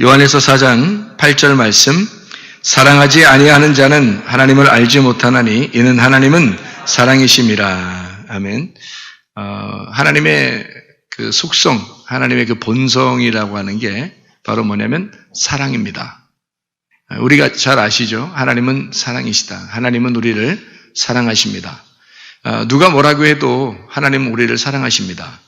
요한일서 4장 8절 말씀, 사랑하지 아니하는 자는 하나님을 알지 못하나니 이는 하나님은 사랑이심이라. 아멘. 하나님의 그 속성, 하나님의 그 본성이라고 하는 게 바로 뭐냐면 사랑입니다. 우리가 잘 아시죠? 하나님은 사랑이시다. 하나님은 우리를 사랑하십니다. 누가 뭐라고 해도 하나님은 우리를 사랑하십니다.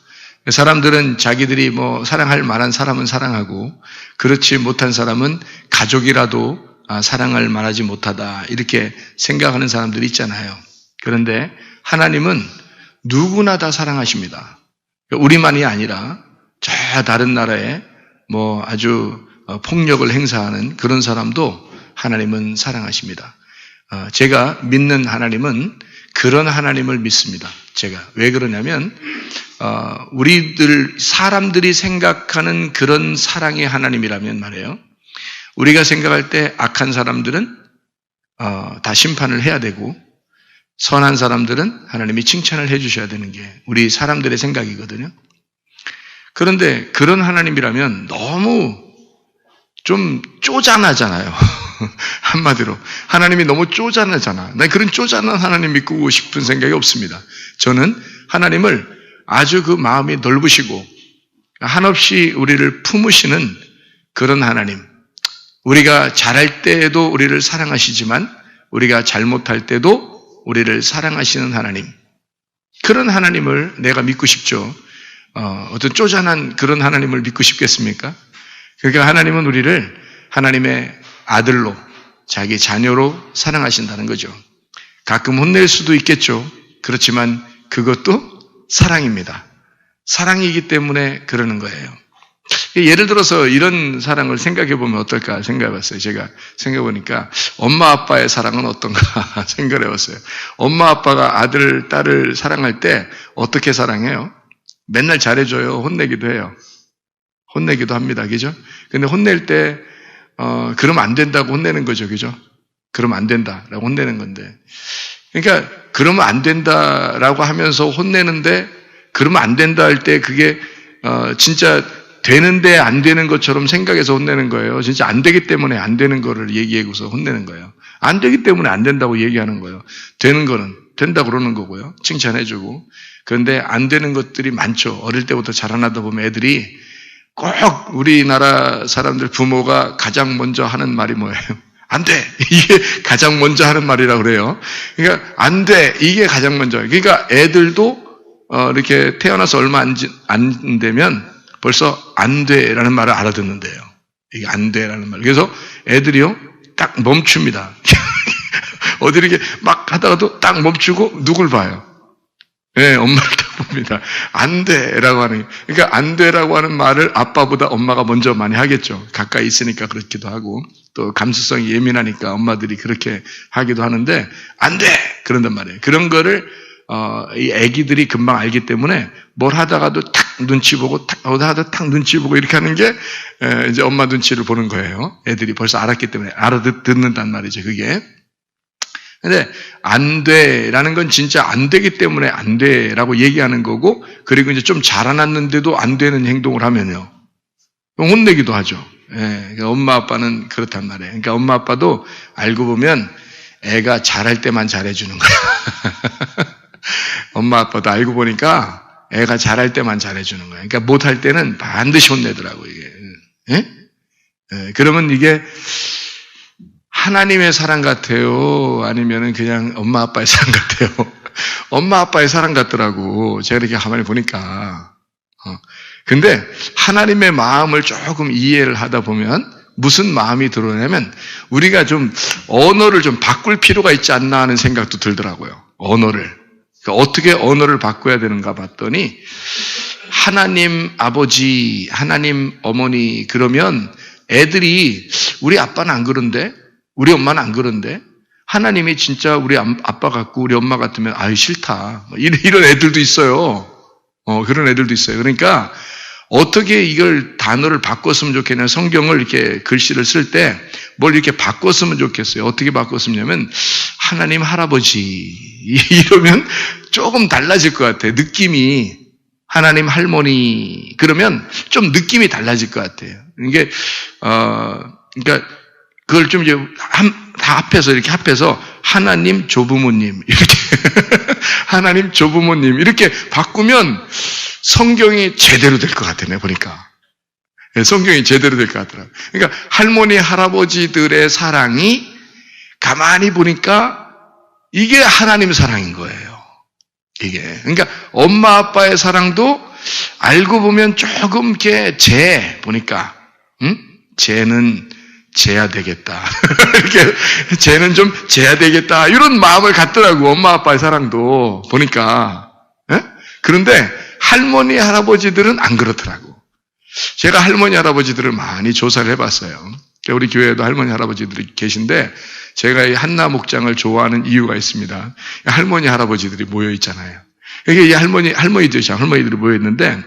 사람들은 자기들이 사랑할 만한 사람은 사랑하고 그렇지 못한 사람은 가족이라도 사랑할 만하지 못하다 이렇게 생각하는 사람들이 있잖아요. 그런데 하나님은 누구나 다 사랑하십니다. 우리만이 아니라 저 다른 나라에 아주 폭력을 행사하는 그런 사람도 하나님은 사랑하십니다. 제가 믿는 하나님은 그런 하나님을 믿습니다. 제가 왜 그러냐면 사람들이 생각하는 그런 사랑의 하나님이라면 말이에요. 우리가 생각할 때 악한 사람들은 다 심판을 해야 되고 선한 사람들은 하나님이 칭찬을 해주셔야 되는 게 우리 사람들의 생각이거든요. 그런데 그런 하나님이라면 너무 좀 쪼잔하잖아요. 한마디로 하나님이 너무 쪼잔하잖아. 난 그런 쪼잔한 하나님 믿고 싶은 생각이 없습니다. 저는 하나님을 아주 그 마음이 넓으시고 한없이 우리를 품으시는 그런 하나님, 우리가 잘할 때에도 우리를 사랑하시지만 우리가 잘못할 때도 우리를 사랑하시는 하나님, 그런 하나님을 내가 믿고 싶죠. 어떤 쪼잔한 그런 하나님을 믿고 싶겠습니까? 그러니까 하나님은 우리를 하나님의 아들로, 자기 자녀로 사랑하신다는 거죠. 가끔 혼낼 수도 있겠죠. 그렇지만 그것도 사랑입니다. 사랑이기 때문에 그러는 거예요. 예를 들어서 이런 사랑을 생각해 보면 어떨까 생각해 봤어요. 제가 생각해 보니까 엄마 아빠의 사랑은 어떤가 생각해 봤어요. 엄마 아빠가 아들, 딸을 사랑할 때 어떻게 사랑해요? 맨날 잘해줘요. 혼내기도 해요. 혼내기도 합니다. 그죠? 근데 혼낼 때 그러면 안 된다고 혼내는 거죠. 그죠? 그러면 안 된다라고 혼내는 건데. 그러니까 그러면 안 된다라고 하면서 혼내는데 그러면 안 된다 할 때 그게 진짜 되는데 안 되는 것처럼 생각해서 혼내는 거예요. 진짜 안 되기 때문에 안 되는 거를 얘기하고서 혼내는 거예요. 안 되기 때문에 안 된다고 얘기하는 거예요. 되는 거는 된다 그러는 거고요. 칭찬해주고. 그런데 안 되는 것들이 많죠. 어릴 때부터 자라나다 보면 애들이 꼭 우리나라 사람들 부모가 가장 먼저 하는 말이 뭐예요? 안 돼! 이게 가장 먼저 하는 말이라고 그래요. 그러니까 안 돼! 이게 가장 먼저. 그러니까 애들도 이렇게 태어나서 얼마 안 되면 벌써 안 돼라는 말을 알아듣는데요. 이게 안 돼라는 말. 그래서 애들이요, 딱 멈춥니다. 어디 이렇게 막 하다가도 딱 멈추고 누굴 봐요? 네, 엄마를 딱 봅니다. 안 돼라고 하는. 그러니까 안 돼라고 하는 말을 아빠보다 엄마가 먼저 많이 하겠죠. 가까이 있으니까 그렇기도 하고 또 감수성이 예민하니까 엄마들이 그렇게 하기도 하는데 안 돼! 그런단 말이에요. 그런 거를 이 애기들이 금방 알기 때문에 뭘 하다가도 탁 눈치 보고 탁 하다가도 탁 눈치 보고 이렇게 하는 게 이제 엄마 눈치를 보는 거예요. 애들이 벌써 알았기 때문에 알아듣는단 말이죠. 그게. 근데 안 돼라는 건 진짜 안 되기 때문에 안 돼라고 얘기하는 거고, 그리고 이제 좀 자라났는데도 안 되는 행동을 하면요, 혼내기도 하죠. 그러니까 엄마 아빠는 그렇단 말이에요. 그러니까 엄마 아빠도 알고 보면 애가 잘할 때만 잘해주는 거예요. 엄마 아빠도 알고 보니까 애가 잘할 때만 잘해주는 거예요. 그러니까 못할 때는 반드시 혼내더라고 이게. 그러면 이게 하나님의 사랑 같아요? 아니면은 그냥 엄마 아빠의 사랑 같아요? 엄마 아빠의 사랑 같더라고. 제가 이렇게 가만히 보니까. 근데 하나님의 마음을 조금 이해를 하다 보면 무슨 마음이 들어오냐면 우리가 좀 언어를 좀 바꿀 필요가 있지 않나 하는 생각도 들더라고요. 언어를. 그러니까 어떻게 언어를 바꿔야 되는가 봤더니 하나님 아버지, 하나님 어머니 그러면 애들이 우리 아빠는 안 그런데? 우리 엄마는 안 그런데? 하나님이 진짜 우리 아빠 같고 우리 엄마 같으면 아유 싫다. 이런 애들도 있어요. 그런 애들도 있어요. 그러니까 어떻게 이걸 단어를 바꿨으면 좋겠냐. 성경을 이렇게 글씨를 쓸 때 뭘 이렇게 바꿨으면 좋겠어요. 어떻게 바꿨으면 하나님 할아버지 이러면 조금 달라질 것 같아요. 느낌이. 하나님 할머니 그러면 좀 느낌이 달라질 것 같아요. 이게 그러니까 그걸 좀 이제 다 합해서 이렇게 합해서 하나님 조부모님 이렇게 하나님 조부모님 이렇게 바꾸면 성경이 제대로 될 것 같아요. 보니까 성경이 제대로 될 것 같더라고요. 그러니까 할머니 할아버지들의 사랑이 가만히 보니까 이게 하나님 사랑인 거예요. 이게 그러니까 엄마 아빠의 사랑도 알고 보면 조금 이렇게 보니까 쟤는 재야 되겠다. 이렇게 쟤는 좀 재야 되겠다. 이런 마음을 갖더라고. 엄마 아빠의 사랑도 보니까. 그런데 할머니 할아버지들은 안 그렇더라고. 제가 할머니 할아버지들을 많이 조사를 해봤어요. 우리 교회에도 할머니 할아버지들이 계신데 제가 이 한나 목장을 좋아하는 이유가 있습니다. 할머니 할아버지들이 모여 있잖아요. 이게 이 할머니들이 모여 있는데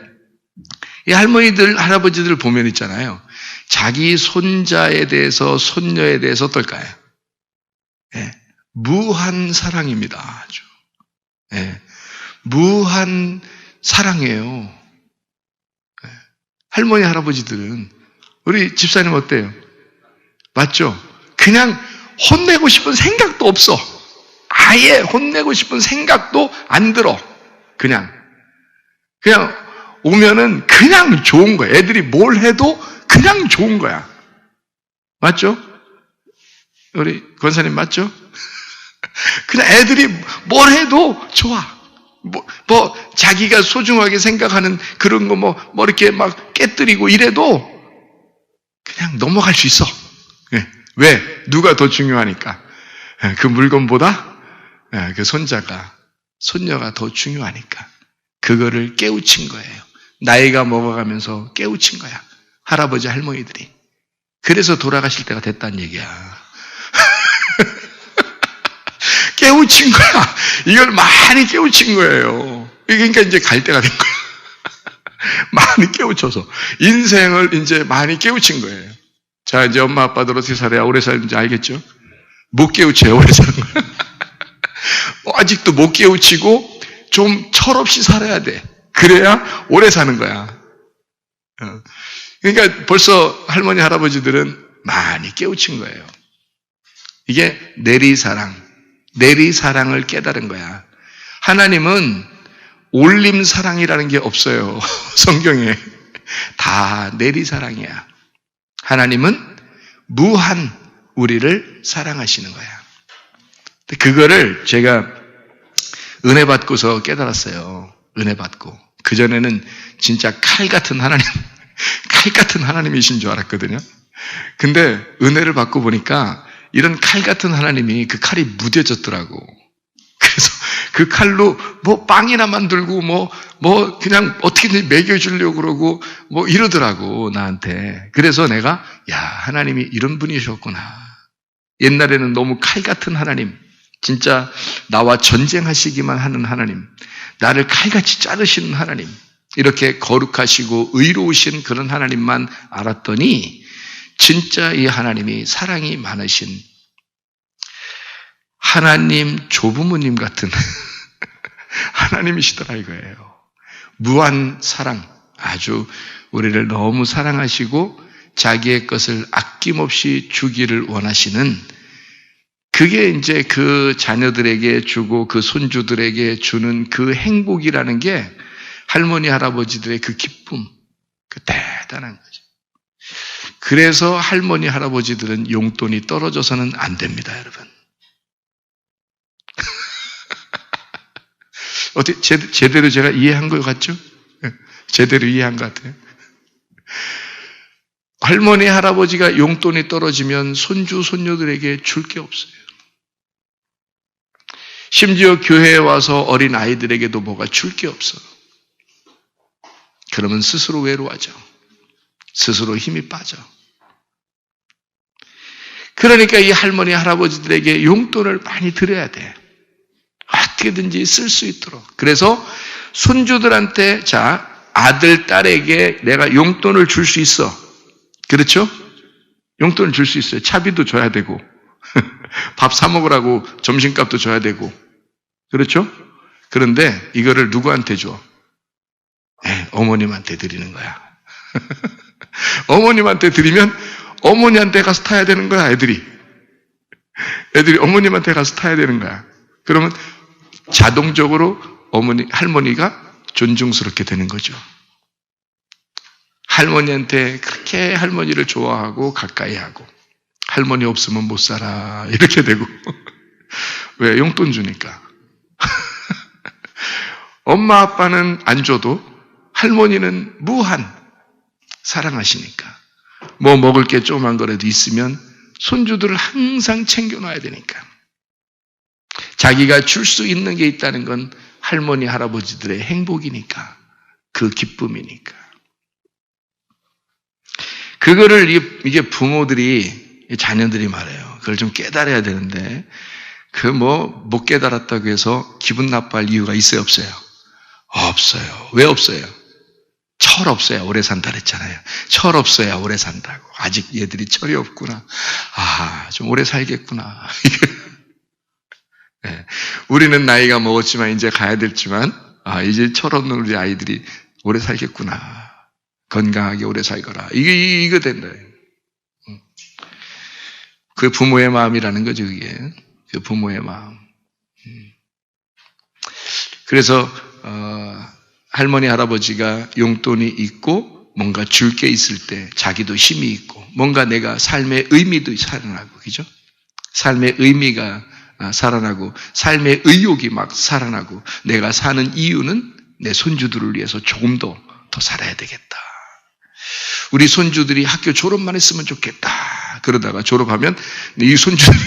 이 할머니들 할아버지들 보면 있잖아요. 자기 손자에 대해서 손녀에 대해서 어떨까요? 무한 사랑입니다. 아주. 무한 사랑이에요. 할머니 할아버지들은 우리 집사님 어때요? 맞죠? 그냥 혼내고 싶은 생각도 없어. 아예 혼내고 싶은 생각도 안 들어. 그냥 오면은 그냥 좋은 거야. 애들이 뭘 해도 그냥 좋은 거야. 맞죠? 우리 권사님 맞죠? 그냥 애들이 뭘 해도 좋아. 뭐 자기가 소중하게 생각하는 그런 거 이렇게 막 깨뜨리고 이래도 그냥 넘어갈 수 있어. 왜? 누가 더 중요하니까. 그 물건보다 그 손녀가 더 중요하니까. 그거를 깨우친 거예요. 나이가 먹어가면서 깨우친 거야. 할아버지 할머니들이. 그래서 돌아가실 때가 됐다는 얘기야. 깨우친 거야. 이걸 많이 깨우친 거예요. 그러니까 이제 갈 때가 된 거야. 많이 깨우쳐서. 인생을 이제 많이 깨우친 거예요. 자, 이제 엄마 아빠들 어떻게 살아야 오래 살는지 알겠죠? 못 깨우쳐야 오래 사는 거야. 아직도 못 깨우치고 좀 철없이 살아야 돼. 그래야 오래 사는 거야. 그러니까 벌써 할머니 할아버지들은 많이 깨우친 거예요. 이게 내리사랑을 깨달은 거야. 하나님은 올림사랑이라는 게 없어요. 성경에. 다 내리사랑이야. 하나님은 무한 우리를 사랑하시는 거야. 그거를 제가 은혜 받고서 깨달았어요. 은혜 받고. 그전에는 진짜 칼 같은 하나님이신 줄 알았거든요. 근데 은혜를 받고 보니까 이런 칼 같은 하나님이 그 칼이 무뎌졌더라고. 그래서 그 칼로 빵이나 만들고 그냥 어떻게든 먹여주려고 그러고 이러더라고, 나한테. 그래서 내가, 하나님이 이런 분이셨구나. 옛날에는 너무 칼 같은 하나님, 진짜 나와 전쟁하시기만 하는 하나님, 나를 칼같이 자르시는 하나님, 이렇게 거룩하시고 의로우신 그런 하나님만 알았더니 진짜 이 하나님이 사랑이 많으신 하나님 조부모님 같은 하나님이시더라 이거예요. 무한 사랑, 아주 우리를 너무 사랑하시고 자기의 것을 아낌없이 주기를 원하시는, 그게 이제 그 자녀들에게 주고 그 손주들에게 주는 그 행복이라는 게 할머니 할아버지들의 그 기쁨, 그 대단한 거죠. 그래서 할머니 할아버지들은 용돈이 떨어져서는 안 됩니다, 여러분. 어떻게 제대로 제가 이해한 것 같죠? 제대로 이해한 것 같아요. 할머니 할아버지가 용돈이 떨어지면 손주 손녀들에게 줄 게 없어요. 심지어 교회에 와서 어린 아이들에게도 뭐가 줄 게 없어. 그러면 스스로 외로워져. 스스로 힘이 빠져. 그러니까 이 할머니 할아버지들에게 용돈을 많이 드려야 돼. 어떻게든지 쓸 수 있도록. 그래서 손주들한테, 자, 아들, 딸에게 내가 용돈을 줄 수 있어. 그렇죠? 용돈을 줄 수 있어요. 차비도 줘야 되고 밥 사 먹으라고 점심값도 줘야 되고, 그렇죠? 그런데 이거를 누구한테 줘? 네, 어머님한테 드리는 거야. 어머님한테 드리면 어머니한테 가서 타야 되는 거야, 애들이 어머님한테 가서 타야 되는 거야. 그러면 자동적으로 할머니가 존중스럽게 되는 거죠. 할머니한테 그렇게 할머니를 좋아하고 가까이 하고, 할머니 없으면 못 살아 이렇게 되고. 왜? 용돈 주니까. 엄마 아빠는 안 줘도 할머니는 무한 사랑하시니까. 뭐 먹을 게 조그만 거라도 있으면 손주들을 항상 챙겨놔야 되니까. 자기가 줄 수 있는 게 있다는 건 할머니 할아버지들의 행복이니까, 그 기쁨이니까. 그거를 이게 부모들이, 자녀들이 말해요. 그걸 좀 깨달아야 되는데, 못 깨달았다고 해서 기분 나빠할 이유가 있어요, 없어요? 없어요. 왜 없어요? 철 없어야 오래 산다 그랬잖아요. 철 없어야 오래 산다고. 아직 얘들이 철이 없구나. 좀 오래 살겠구나. 네. 우리는 나이가 먹었지만 이제 가야 됐지만, 이제 철 없는 우리 아이들이 오래 살겠구나. 건강하게 오래 살거라. 이거 된다. 그 부모의 마음이라는 거죠, 그게. 그 부모의 마음. 그래서, 할머니, 할아버지가 용돈이 있고 뭔가 줄 게 있을 때 자기도 힘이 있고 뭔가 내가 삶의 의미도 살아나고, 그죠? 삶의 의미가 살아나고 삶의 의욕이 막 살아나고, 내가 사는 이유는 내 손주들을 위해서 조금 더 살아야 되겠다. 우리 손주들이 학교 졸업만 했으면 좋겠다. 그러다가 졸업하면 이 손주들이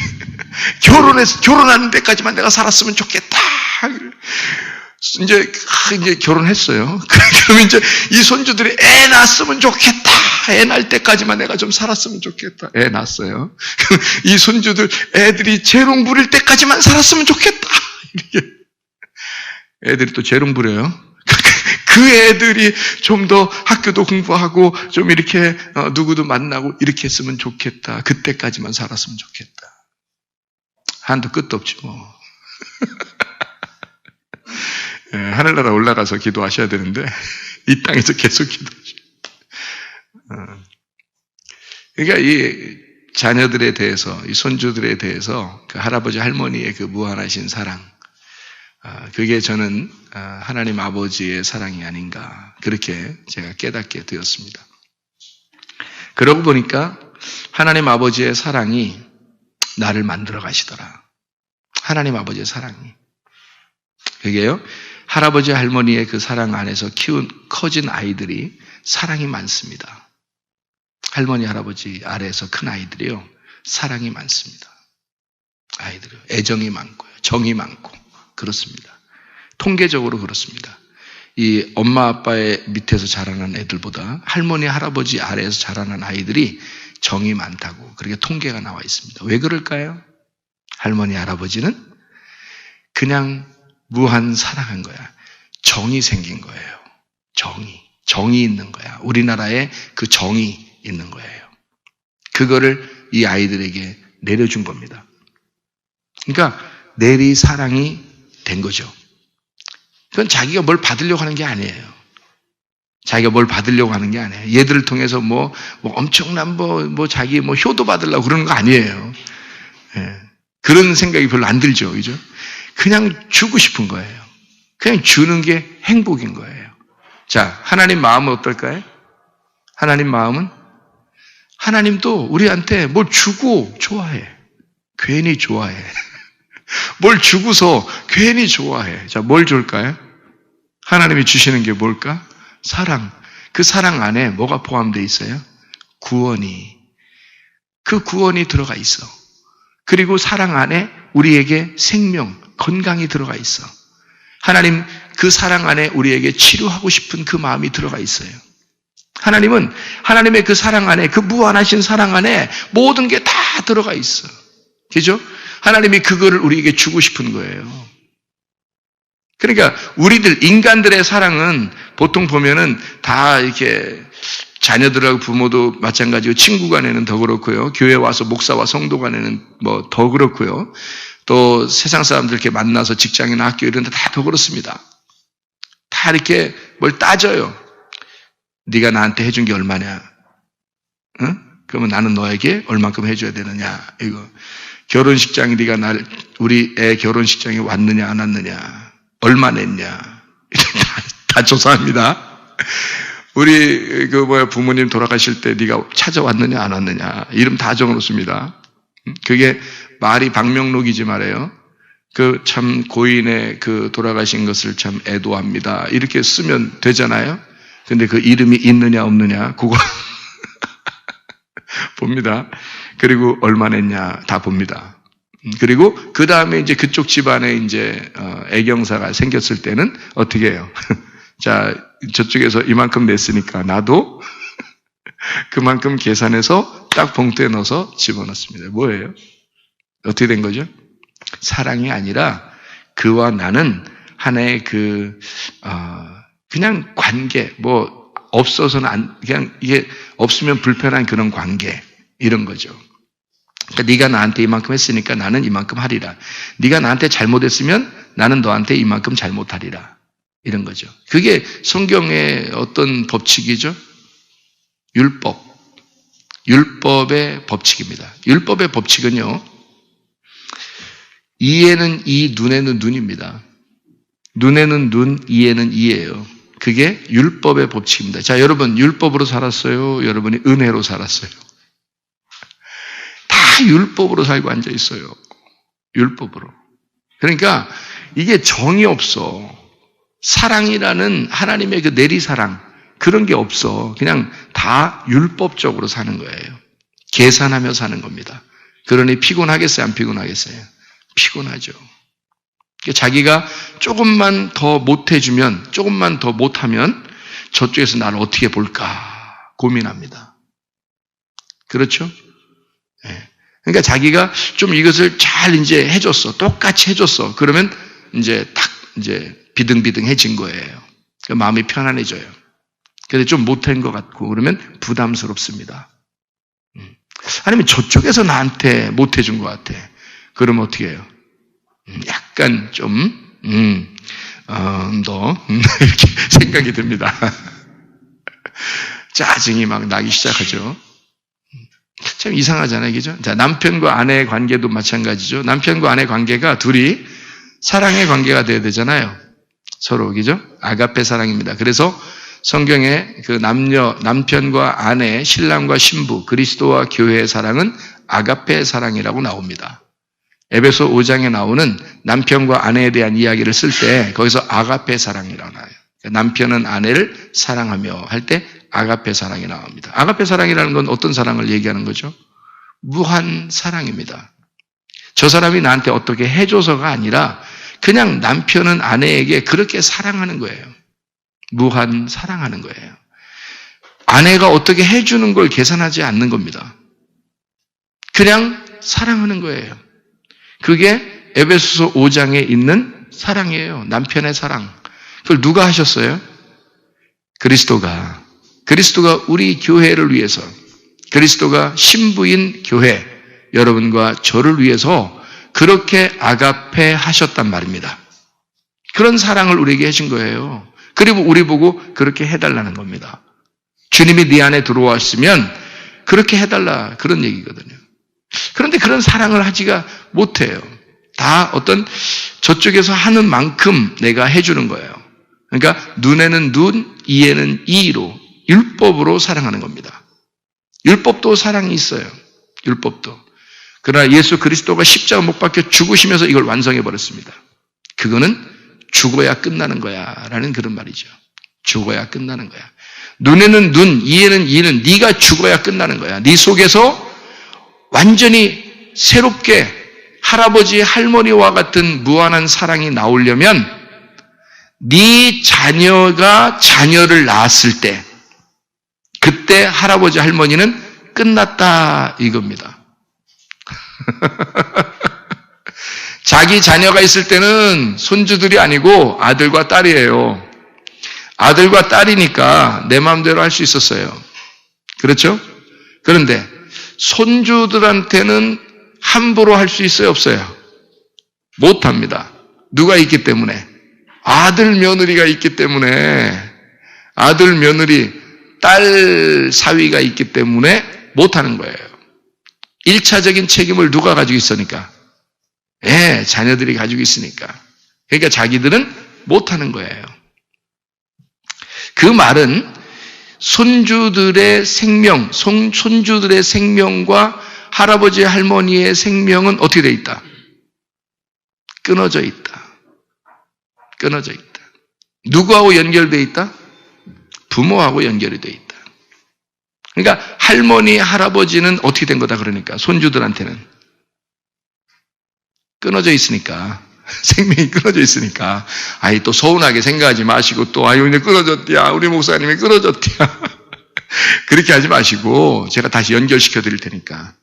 결혼하는 데까지만 내가 살았으면 좋겠다. 이제 결혼했어요. 그러면 이제 이 손주들이 애 낳았으면 좋겠다. 애 낳을 때까지만 내가 좀 살았으면 좋겠다. 애 낳았어요. 이 손주들 애들이 재롱 부릴 때까지만 살았으면 좋겠다. 이렇게. 애들이 또 재롱 부려요. 그 애들이 좀 더 학교도 공부하고 좀 이렇게 누구도 만나고 이렇게 했으면 좋겠다. 그때까지만 살았으면 좋겠다. 한도 끝도 없지 뭐. 하늘나라 올라가서 기도하셔야 되는데 이 땅에서 계속 기도하셔야 돼요. 그러니까 이 자녀들에 대해서, 이 손주들에 대해서 그 할아버지 할머니의 그 무한하신 사랑, 그게 저는 하나님 아버지의 사랑이 아닌가, 그렇게 제가 깨닫게 되었습니다. 그러고 보니까 하나님 아버지의 사랑이 나를 만들어 가시더라. 하나님 아버지의 사랑이. 그게요, 할아버지 할머니의 그 사랑 안에서 커진 아이들이 사랑이 많습니다. 할머니 할아버지 아래에서 큰 아이들이요, 사랑이 많습니다. 아이들은 애정이 많고요, 정이 많고 그렇습니다. 통계적으로 그렇습니다. 이 엄마 아빠의 밑에서 자라는 애들보다 할머니 할아버지 아래에서 자라는 아이들이 정이 많다고 그렇게 통계가 나와 있습니다. 왜 그럴까요? 할머니 할아버지는 그냥 무한 사랑한 거야. 정이 생긴 거예요. 정이 있는 거야. 우리나라에 그 정이 있는 거예요. 그거를 이 아이들에게 내려준 겁니다. 그러니까 내리 사랑이 된 거죠. 그건 자기가 뭘 받으려고 하는 게 아니에요. 자기가 뭘 받으려고 하는 게 아니에요. 얘들을 통해서 엄청난 자기 효도 받으려고 그러는 거 아니에요. 예. 그런 생각이 별로 안 들죠. 그죠? 그냥 주고 싶은 거예요. 그냥 주는 게 행복인 거예요. 자, 하나님 마음은 어떨까요? 하나님 마음은, 하나님도 우리한테 뭘 주고 좋아해. 괜히 좋아해. 뭘 주고서 괜히 좋아해. 자, 뭘 줄까요? 하나님이 주시는 게 뭘까? 사랑. 그 사랑 안에 뭐가 포함되어 있어요? 구원이. 그 구원이 들어가 있어. 그리고 사랑 안에 우리에게 생명, 건강이 들어가 있어. 하나님 그 사랑 안에 우리에게 치료하고 싶은 그 마음이 들어가 있어요. 하나님은 하나님의 그 사랑 안에, 그 무한하신 사랑 안에 모든 게 다 들어가 있어. 그죠? 하나님이 그거를 우리에게 주고 싶은 거예요. 그러니까 우리들 인간들의 사랑은 보통 보면은 다 이렇게 자녀들하고 부모도 마찬가지고 친구 간에는 더 그렇고요. 교회 와서 목사와 성도 간에는 더 그렇고요. 또 세상 사람들 이렇게 만나서 직장이나 학교 이런 데 다 더 그렇습니다. 다 다 이렇게 뭘 따져요. 네가 나한테 해준 게 얼마냐? 응? 그러면 나는 너에게 얼만큼 해줘야 되느냐? 이거 결혼식장에 네가 우리 애 결혼식장에 왔느냐 안 왔느냐? 얼마 냈냐? 다 조사합니다. 우리 부모님 돌아가실 때 네가 찾아왔느냐 안 왔느냐? 이름 다 적어놓습니다. 그게 말이 방명록이지 말이에요. 참 고인의 돌아가신 것을 참 애도합니다. 이렇게 쓰면 되잖아요. 근데 그 이름이 있느냐 없느냐 그거 봅니다. 그리고 얼마 냈냐 다 봅니다. 그리고 그 다음에 이제 그쪽 집안에 이제 애경사가 생겼을 때는 어떻게 해요? 자, 저쪽에서 이만큼 냈으니까 나도 그만큼 계산해서 딱 봉투에 넣어서 집어넣습니다. 뭐예요? 어떻게 된 거죠? 사랑이 아니라 그와 나는 하나의 그냥 관계, 없어서는 그냥 이게 없으면 불편한 그런 관계, 이런 거죠. 그러니까 네가 나한테 이만큼 했으니까 나는 이만큼 하리라. 네가 나한테 잘못했으면 나는 너한테 이만큼 잘못하리라. 이런 거죠. 그게 성경의 어떤 법칙이죠? 율법의 법칙입니다. 율법의 법칙은요, 이에는 이, 눈에는 눈입니다. 눈에는 눈, 이에는 이예요. 그게 율법의 법칙입니다. 자, 여러분, 율법으로 살았어요? 여러분이 은혜로 살았어요? 다 율법으로 살고 앉아 있어요. 율법으로. 그러니까 이게 정이 없어. 사랑이라는 하나님의 그 내리사랑, 그런 게 없어. 그냥 다 율법적으로 사는 거예요. 계산하며 사는 겁니다. 그러니 피곤하겠어요? 안 피곤하겠어요? 피곤하죠. 자기가 조금만 더 못해주면, 조금만 더 못하면 저쪽에서 나를 어떻게 볼까 고민합니다. 그렇죠? 네. 그러니까 자기가 좀 이것을 잘 이제 해줬어. 똑같이 해줬어. 그러면 이제 비등비등해진 거예요. 그러니까 마음이 편안해져요. 근데 좀 못한 것 같고 그러면 부담스럽습니다. 아니면 저쪽에서 나한테 못해준 것 같아. 그러면 어떻게 해요? 약간 이렇게 생각이 듭니다. 짜증이 막 나기 시작하죠. 참 이상하잖아요. 그죠? 자, 남편과 아내의 관계도 마찬가지죠. 남편과 아내 관계가 둘이 사랑의 관계가 돼야 되잖아요. 서로, 그죠? 아가페 사랑입니다. 그래서 성경에 그 남편과 아내, 신랑과 신부, 그리스도와 교회의 사랑은 아가페 사랑이라고 나옵니다. 에베소 5장에 나오는 남편과 아내에 대한 이야기를 쓸 때 거기서 아가페 사랑이라고 나와요. 남편은 아내를 사랑하며 할 때 아가페 사랑이 나옵니다. 아가페 사랑이라는 건 어떤 사랑을 얘기하는 거죠? 무한 사랑입니다. 저 사람이 나한테 어떻게 해줘서가 아니라 그냥 남편은 아내에게 그렇게 사랑하는 거예요. 무한 사랑하는 거예요. 아내가 어떻게 해주는 걸 계산하지 않는 겁니다. 그냥 사랑하는 거예요. 그게 에베소서 5장에 있는 사랑이에요. 남편의 사랑. 그걸 누가 하셨어요? 그리스도가 우리 교회를 위해서, 그리스도가 신부인 교회, 여러분과 저를 위해서 그렇게 아가페 하셨단 말입니다. 그런 사랑을 우리에게 해준 거예요. 그리고 우리 보고 그렇게 해달라는 겁니다. 주님이 네 안에 들어왔으면 그렇게 해달라, 그런 얘기거든요. 그런데 그런 사랑을 하지가 못해요. 다 어떤 저쪽에서 하는 만큼 내가 해주는 거예요. 그러니까 눈에는 눈, 이에는 이로, 율법으로 사랑하는 겁니다. 율법도 사랑이 있어요. 율법도. 그러나 예수 그리스도가 십자가 못 박혀 죽으시면서 이걸 완성해 버렸습니다. 그거는 죽어야 끝나는 거야 라는 그런 말이죠. 죽어야 끝나는 거야. 눈에는 눈, 이에는 이는 네가 죽어야 끝나는 거야. 네 속에서 완전히 새롭게 할아버지, 할머니와 같은 무한한 사랑이 나오려면 네 자녀가 자녀를 낳았을 때 그때 할아버지, 할머니는 끝났다 이겁니다. 자기 자녀가 있을 때는 손주들이 아니고 아들과 딸이에요. 아들과 딸이니까 내 마음대로 할 수 있었어요. 그렇죠? 그런데 손주들한테는 함부로 할 수 있어요, 없어요? 못합니다. 누가 있기 때문에? 아들 며느리가 있기 때문에, 아들 며느리 딸 사위가 있기 때문에 못하는 거예요. 1차적인 책임을 누가 가지고 있으니까? 자녀들이 가지고 있으니까. 그러니까 자기들은 못하는 거예요. 그 말은 손주들의 생명, 손주들의 생명과 할아버지 할머니의 생명은 어떻게 돼 있다? 끊어져 있다. 끊어져 있다. 누구하고 연결돼 있다? 부모하고 연결이 돼 있다. 그러니까 할머니, 할아버지는 어떻게 된 거다 그러니까 손주들한테는 끊어져 있으니까, 생명이 끊어져 있으니까, 또 서운하게 생각하지 마시고 또 이제 끊어졌디야, 우리 목사님이 끊어졌디야 그렇게 하지 마시고 제가 다시 연결시켜 드릴 테니까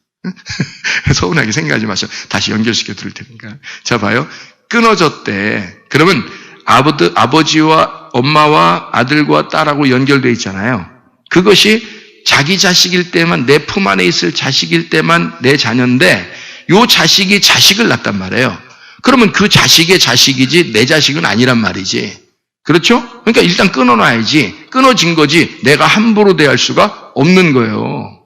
서운하게 생각하지 마시고 다시 연결시켜 드릴 테니까. 자, 봐요. 끊어졌대. 그러면 아버지와 엄마와 아들과 딸하고 연결되어 있잖아요. 그것이 자기 자식일 때만, 내 품 안에 있을 자식일 때만 내 자녀인데, 요 자식이 자식을 낳단 말이에요. 그러면 그 자식의 자식이지 내 자식은 아니란 말이지. 그렇죠? 그러니까 일단 끊어놔야지. 끊어진 거지 내가 함부로 대할 수가 없는 거예요.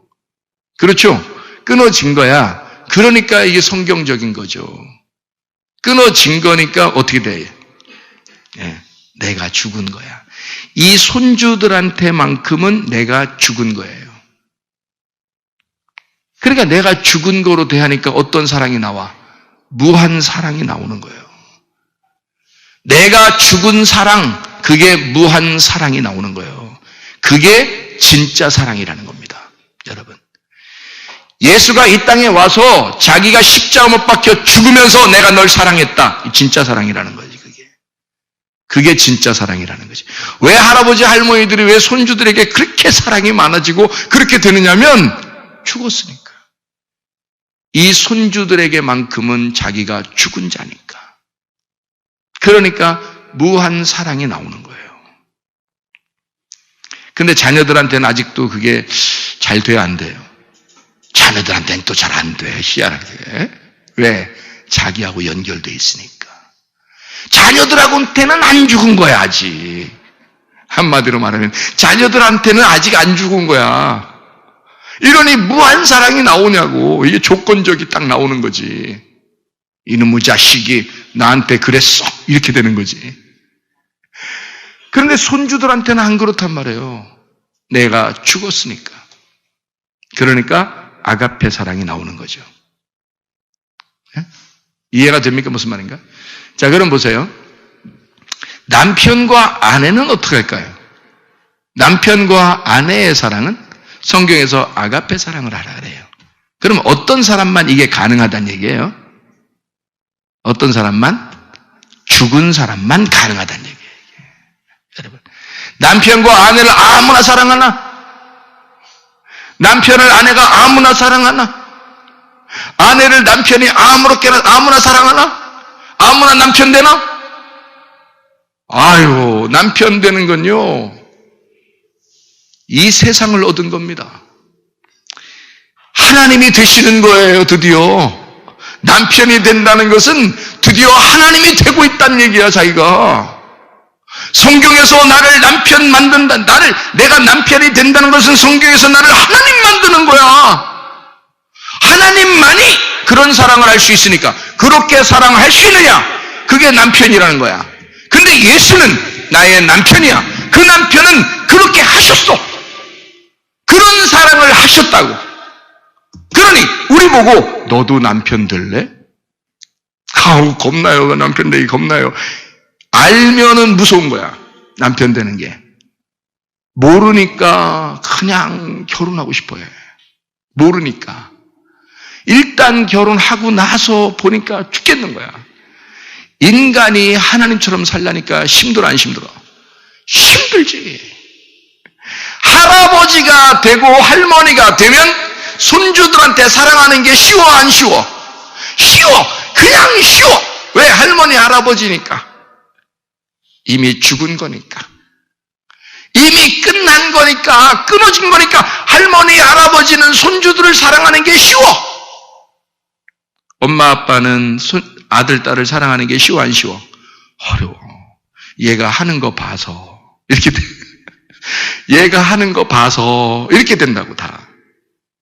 그렇죠? 끊어진 거야. 그러니까 이게 성경적인 거죠. 끊어진 거니까 어떻게 돼? 내가 죽은 거야. 이 손주들한테만큼은 내가 죽은 거예요. 그러니까 내가 죽은 거로 대하니까 어떤 사랑이 나와? 무한 사랑이 나오는 거예요. 내가 죽은 사랑, 그게 무한 사랑이 나오는 거예요. 그게 진짜 사랑이라는 겁니다. 여러분, 예수가 이 땅에 와서 자기가 십자가 못 박혀 죽으면서 내가 널 사랑했다. 진짜 사랑이라는 거지. 그게 진짜 사랑이라는 거지. 왜 할아버지 할머니들이 왜 손주들에게 그렇게 사랑이 많아지고 그렇게 되느냐면 죽었으니까. 이 손주들에게만큼은 자기가 죽은 자니까. 그러니까 무한 사랑이 나오는 거예요. 근데 자녀들한테는 아직도 그게 잘 돼야 안 돼요. 자녀들한테는 또 잘 안 돼. 희한하게. 왜? 자기하고 연결돼 있으니까. 자녀들한테는 안 죽은 거야, 아직. 한마디로 말하면 자녀들한테는 아직 안 죽은 거야. 이러니 무한 사랑이 나오냐고. 이게 조건적이 딱 나오는 거지. 이놈의 자식이 나한테 그랬어. 이렇게 되는 거지. 그런데 손주들한테는 안 그렇단 말이에요. 내가 죽었으니까. 그러니까 아가페 사랑이 나오는 거죠. 이해가 됩니까? 무슨 말인가? 자, 그럼 보세요. 남편과 아내는 어떻게 할까요? 남편과 아내의 사랑은 성경에서 아가페 사랑을 하라 그래요. 그럼 어떤 사람만 이게 가능하다는 얘기예요? 어떤 사람만? 죽은 사람만 가능하다는 얘기예요. 여러분, 남편과 아내를 아무나 사랑하나? 남편을 아내가 아무나 사랑하나? 아내를 남편이 아무렇게나 아무나 사랑하나? 아무나 남편 되나? 아유, 남편 되는 건요, 이 세상을 얻은 겁니다. 하나님이 되시는 거예요, 드디어. 남편이 된다는 것은 드디어 하나님이 되고 있다는 얘기야, 자기가. 성경에서 나를 남편 만든다, 내가 남편이 된다는 것은 성경에서 나를 하나님 만드는 거야. 하나님만이 그런 사랑을 할 수 있으니까. 그렇게 사랑할 수 있느냐? 그게 남편이라는 거야. 근데 예수는 나의 남편이야. 그 남편은 그렇게 하셨어. 그런 사랑을 하셨다고. 그러니 우리 보고 너도 남편 될래? 아우, 겁나요. 그 남편 되기 겁나요. 알면은 무서운 거야, 남편 되는 게. 모르니까 그냥 결혼하고 싶어해. 모르니까. 일단 결혼하고 나서 보니까 죽겠는 거야. 인간이 하나님처럼 살라니까 힘들어, 안 힘들어? 힘들지. 할아버지가 되고 할머니가 되면 손주들한테 사랑하는 게 쉬워, 안 쉬워? 쉬워. 그냥 쉬워. 왜? 할머니, 할아버지니까. 이미 죽은 거니까. 이미 끝난 거니까, 끊어진 거니까 할머니, 할아버지는 손주들을 사랑하는 게 쉬워. 엄마, 아빠는 아들, 딸을 사랑하는 게 쉬워, 안 쉬워? 어려워. 얘가 하는 거 봐서 이렇게 얘가 하는 거 봐서 이렇게 된다고 다.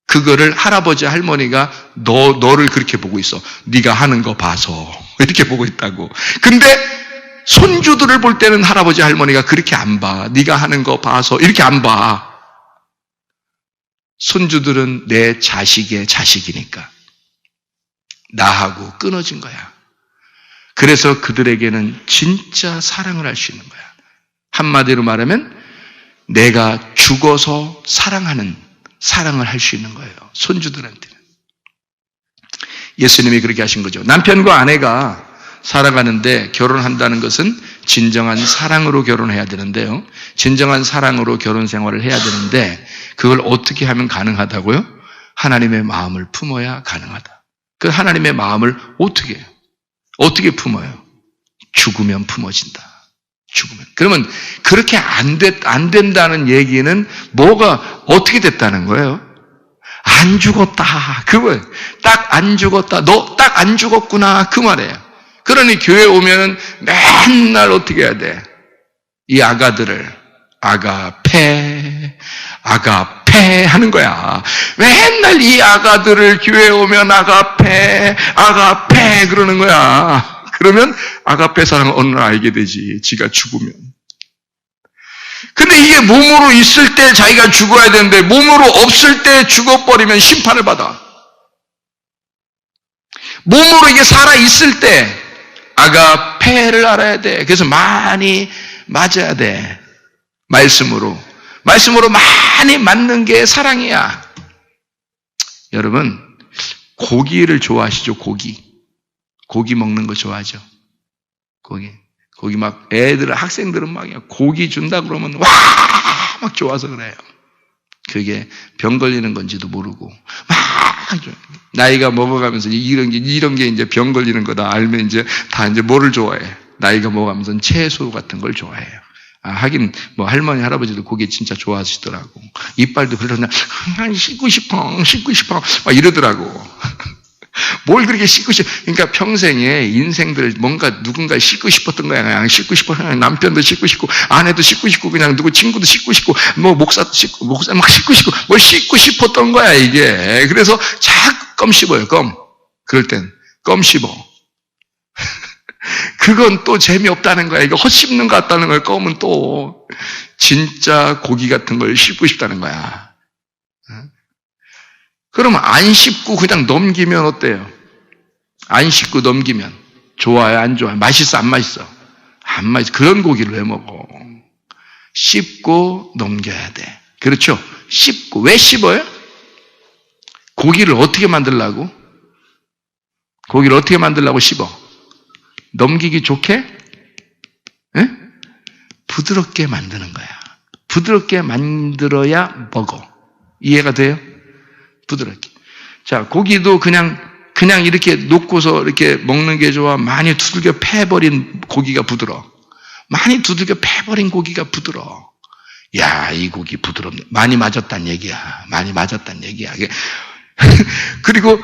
그거를 할아버지 할머니가 너를 그렇게 보고 있어. 네가 하는 거 봐서 이렇게 보고 있다고. 근데 손주들을 볼 때는 할아버지 할머니가 그렇게 안 봐. 네가 하는 거 봐서 이렇게 안 봐. 손주들은 내 자식의 자식이니까 나하고 끊어진 거야. 그래서 그들에게는 진짜 사랑을 할 수 있는 거야. 한마디로 말하면 내가 죽어서 사랑하는 사랑을 할 수 있는 거예요. 손주들한테는. 예수님이 그렇게 하신 거죠. 남편과 아내가 살아가는데 결혼한다는 것은 진정한 사랑으로 결혼해야 되는데요. 진정한 사랑으로 결혼 생활을 해야 되는데 그걸 어떻게 하면 가능하다고요? 하나님의 마음을 품어야 가능하다. 그 하나님의 마음을 어떻게 해요? 어떻게 품어요? 죽으면 품어진다. 죽으면. 그러면 그렇게 안 된다는 얘기는 뭐가 어떻게 됐다는 거예요? 안 죽었다. 그거예요. 딱 안 죽었다. 너 딱 안 죽었구나. 그 말이에요. 그러니 교회 오면은 맨날 어떻게 해야 돼? 이 아가들을 아가페 하는 거야. 맨날 이 아가들을 교회에 오면 아가페 그러는 거야. 그러면 아가페 사랑을 어느 날 알게 되지. 지가 죽으면. 근데 이게 몸으로 있을 때 자기가 죽어야 되는데 몸으로 없을 때 죽어버리면 심판을 받아. 몸으로 이게 살아있을 때 아가페를 알아야 돼. 그래서 많이 맞아야 돼. 말씀으로 많이 맞는 게 사랑이야. 여러분 고기를 좋아하시죠? 고기 먹는 거 좋아하죠? 고기 막 학생들은 막 고기 준다 그러면 와 막 좋아서 그래요. 그게 병 걸리는 건지도 모르고 막 나이가 먹어가면서 이런 게 이제 병 걸리는 거다 알면 이제 다 이제 뭐를 좋아해? 나이가 먹어가면서 채소 같은 걸 좋아해요. 하긴 뭐 할머니 할아버지도 고기 진짜 좋아하시더라고. 이빨도 그러냐 씻고 싶어 막 이러더라고. 뭘 그렇게 씻고 싶어? 그러니까 평생에 인생들 뭔가 누군가 씻고 싶었던 거야. 그냥 씻고 싶어. 남편도 씻고 싶고, 아내도 씻고 싶고, 그냥 누구 친구도 씻고 싶고, 뭐 목사 막 씻고 싶고, 뭘 씻고 싶었던 거야 이게. 그래서 자꾸 껌 씹어요. 그럴 땐 껌 씹어. 그건 또 재미없다는 거야. 이거 헛씹는 것 같다는 거야. 껌은 또 진짜 고기 같은 걸 씹고 싶다는 거야. 그러면 안 씹고 그냥 넘기면 어때요? 안 씹고 넘기면 좋아요? 안 좋아요? 맛있어? 안 맛있어? 안 맛있어. 그런 고기를 왜 먹어? 씹고 넘겨야 돼. 그렇죠? 씹고. 왜 씹어요? 고기를 어떻게 만들려고? 고기를 어떻게 만들려고 씹어? 넘기기 좋게? 에? 부드럽게 만드는 거야. 부드럽게 만들어야 먹어. 이해가 돼요? 부드럽게. 자, 고기도 그냥 이렇게 놓고서 이렇게 먹는 게 좋아? 많이 두들겨 패버린 고기가 부드러워. 많이 두들겨 패버린 고기가 부드러워. 야, 이 고기 부드럽네. 많이 맞았단 얘기야. 그리고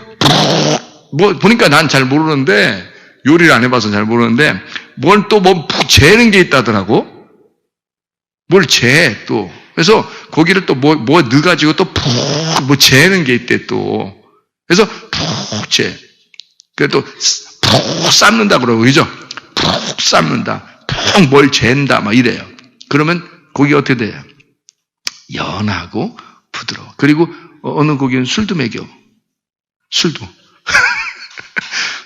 뭐 보니까 난 잘 모르는데 요리를 안 해봐서 잘 모르는데 뭘 또 뭐 푹 재는 게 있다더라고. 뭘 재 또. 그래서 고기를 또 뭐 넣어가지고 또 푹 뭐 재는 게 있대 또. 그래서 푹 재. 그래 또 푹 삶는다 그러고 그죠? 푹 삶는다. 푹 뭘 잰다 막 이래요. 그러면 고기가 어떻게 돼요? 연하고 부드러워. 그리고 어느 고기는 술도 먹여.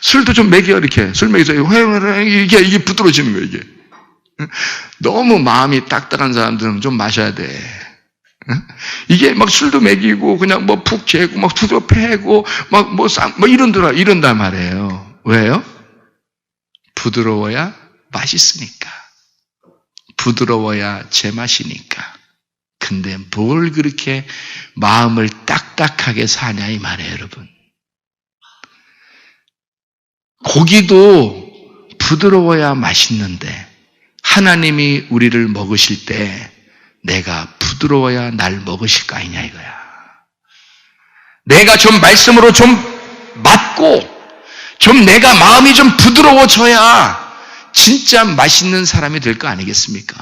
술도 좀 먹여 이렇게. 술 먹여서 이게 부드러워지는 거예요 이게. 너무 마음이 딱딱한 사람들은 좀 마셔야 돼. 이게 막 술도 먹이고 그냥 뭐 푹 재고 막 두드려 패고 막 이런단 말이에요. 왜요? 부드러워야 맛있으니까. 부드러워야 제맛이니까. 근데 뭘 그렇게 마음을 딱딱하게 사냐 이 말이에요, 여러분. 고기도 부드러워야 맛있는데 하나님이 우리를 먹으실 때 내가 부드러워야 날 먹으실 거 아니냐 이거야. 내가 좀 말씀으로 좀 맞고 좀 내가 마음이 좀 부드러워져야 진짜 맛있는 사람이 될 거 아니겠습니까?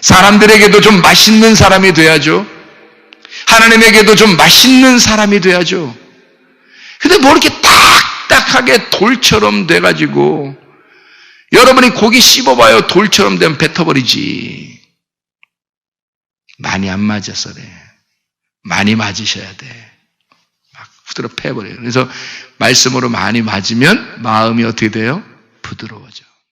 사람들에게도 좀 맛있는 사람이 돼야죠. 하나님에게도 좀 맛있는 사람이 돼야죠. 근데 뭐 이렇게 딱딱하게 돌처럼 돼가지고 여러분이 고기 씹어봐요. 돌처럼 되면 뱉어버리지. 많이 안 맞아서 그래. 많이 맞으셔야 돼. 막 후드러 패버려요. 그래서 말씀으로 많이 맞으면 마음이 어떻게 돼요? 부드러워져.